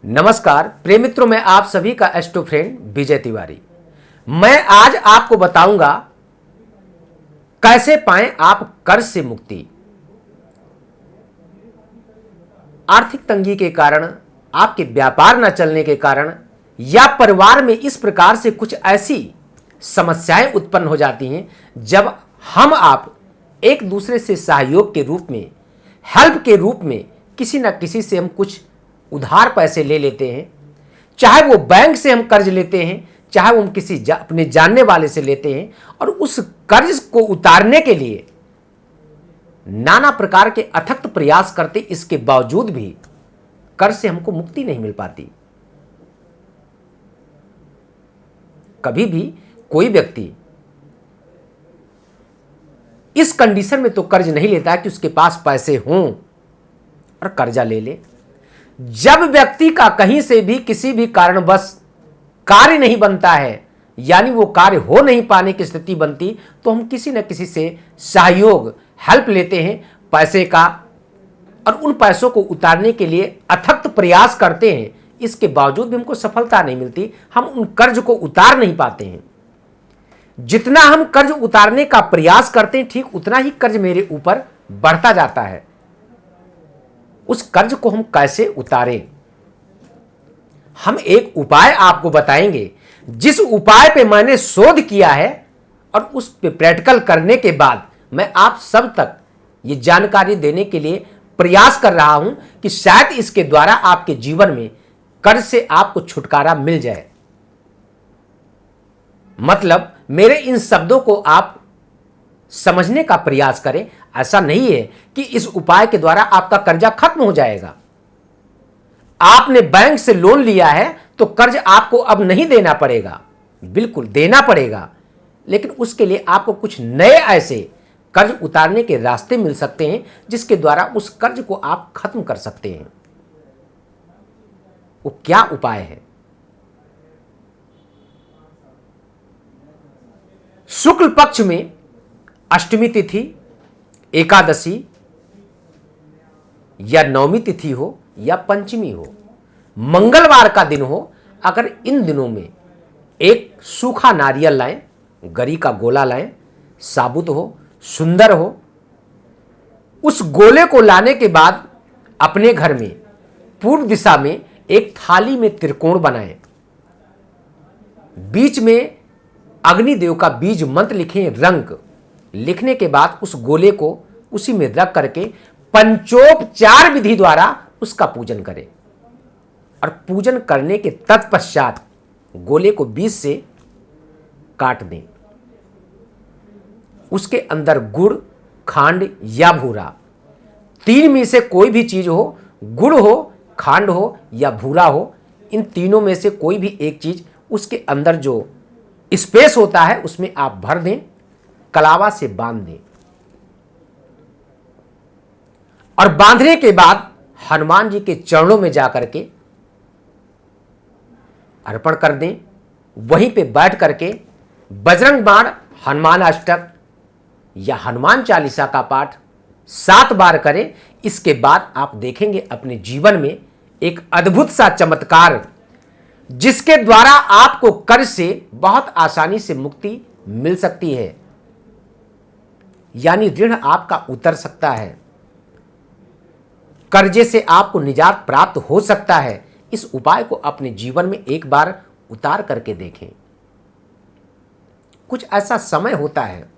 नमस्कार प्रिय मित्रों, मैं आप सभी का एस्ट्रो फ्रेंड विजय तिवारी। मैं आज आपको बताऊंगा कैसे पाएं आप कर्ज से मुक्ति। आर्थिक तंगी के कारण, आपके व्यापार न चलने के कारण या परिवार में इस प्रकार से कुछ ऐसी समस्याएं उत्पन्न हो जाती हैं जब हम आप एक दूसरे से सहयोग के रूप में, हेल्प के रूप में किसी न किसी से हम कुछ उधार पैसे ले लेते हैं। चाहे वो बैंक से हम कर्ज लेते हैं, चाहे वो हम किसी अपने जानने वाले से लेते हैं, और उस कर्ज को उतारने के लिए नाना प्रकार के अथक प्रयास करते, इसके बावजूद भी कर्ज से हमको मुक्ति नहीं मिल पाती। कभी भी कोई व्यक्ति इस कंडीशन में तो कर्ज नहीं लेता है कि उसके पास पैसे हों और कर्जा ले ले। जब व्यक्ति का कहीं से भी किसी भी कारणवश कार्य नहीं बनता है, यानी वो कार्य हो नहीं पाने की स्थिति बनती, तो हम किसी न किसी से सहयोग, हेल्प लेते हैं पैसे का, और उन पैसों को उतारने के लिए अथक प्रयास करते हैं। इसके बावजूद भी हमको सफलता नहीं मिलती, हम उन कर्ज को उतार नहीं पाते हैं। जितना हम कर्ज उतारने का प्रयास करते हैं, ठीक उतना ही कर्ज मेरे ऊपर बढ़ता जाता है। उस कर्ज को हम कैसे उतारें, हम एक उपाय आपको बताएंगे, जिस उपाय पे मैंने शोध किया है और उस पे प्रैक्टिकल करने के बाद मैं आप सब तक ये जानकारी देने के लिए प्रयास कर रहा हूं कि शायद इसके द्वारा आपके जीवन में कर्ज से आपको छुटकारा मिल जाए। मतलब मेरे इन शब्दों को आप समझने का प्रयास करें। ऐसा नहीं है कि इस उपाय के द्वारा आपका कर्जा खत्म हो जाएगा। आपने बैंक से लोन लिया है तो कर्ज आपको अब नहीं देना पड़ेगा, बिल्कुल देना पड़ेगा, लेकिन उसके लिए आपको कुछ नए ऐसे कर्ज उतारने के रास्ते मिल सकते हैं जिसके द्वारा उस कर्ज को आप खत्म कर सकते हैं। वो क्या उपाय है? शुक्ल पक्ष में अष्टमी तिथि, एकादशी या नवमी तिथि हो या पंचमी हो, मंगलवार का दिन हो, अगर इन दिनों में एक सूखा नारियल लाएं, गरी का गोला लाएं, साबुत हो, सुंदर हो, उस गोले को लाने के बाद अपने घर में पूर्व दिशा में एक थाली में त्रिकोण बनाएं, बीच में अग्निदेव का बीज मंत्र लिखें, रंग लिखने के बाद उस गोले को उसी में रख करके पंचोपचार विधि द्वारा उसका पूजन करें, और पूजन करने के तत्पश्चात गोले को बीच से काट दें। उसके अंदर गुड़, खांड या भूरा, तीन में से कोई भी चीज हो, गुड़ हो, खांड हो या भूरा हो, इन तीनों में से कोई भी एक चीज उसके अंदर जो स्पेस होता है उसमें आप भर दें, कलावा से बांध दें, और बांधने के बाद हनुमान जी के चरणों में जाकर के अर्पण कर दें। वहीं पे बैठ करके बजरंग बाण, हनुमान अष्टक या हनुमान चालीसा का पाठ 7 बार करें। इसके बाद आप देखेंगे अपने जीवन में एक अद्भुत सा चमत्कार, जिसके द्वारा आपको कर्ज से बहुत आसानी से मुक्ति मिल सकती है, यानी ऋण आपका उतर सकता है, कर्जे से आपको निजात प्राप्त हो सकता है। इस उपाय को अपने जीवन में एक बार उतार करके देखें। कुछ ऐसा समय होता है,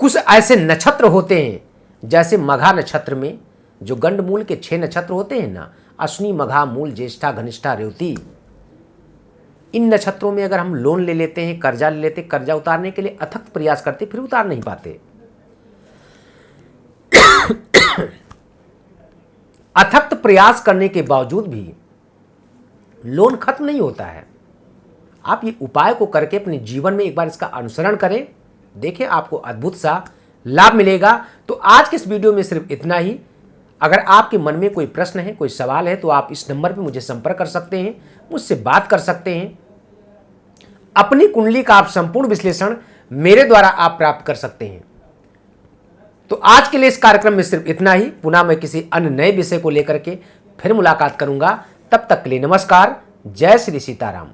कुछ ऐसे नक्षत्र होते हैं, जैसे मघा नक्षत्र में जो गंडमूल के 6 नक्षत्र होते हैं ना, अश्विनी, मघा, मूल, ज्येष्ठा, घनिष्ठा, रेवती, इन नक्षत्रों में अगर हम लोन ले लेते हैं, कर्जा ले लेते, कर्जा उतारने के लिए अथक प्रयास करते, फिर उतार नहीं पाते। अथक प्रयास करने के बावजूद भी लोन खत्म नहीं होता है। आप ये उपाय को करके अपने जीवन में एक बार इसका अनुसरण करें, देखें आपको अद्भुत सा लाभ मिलेगा। तो आज के इस वीडियो में सिर्फ इतना ही। अगर आपके मन में कोई प्रश्न है, कोई सवाल है, तो आप इस नंबर पर मुझे संपर्क कर सकते हैं, मुझसे बात कर सकते हैं। अपनी कुंडली का आप संपूर्ण विश्लेषण मेरे द्वारा आप प्राप्त कर सकते हैं। तो आज के लिए इस कार्यक्रम में सिर्फ इतना ही। पुनः मैं किसी अन्य नए विषय को लेकर के फिर मुलाकात करूंगा। तब तक के लिए नमस्कार। जय श्री सीताराम।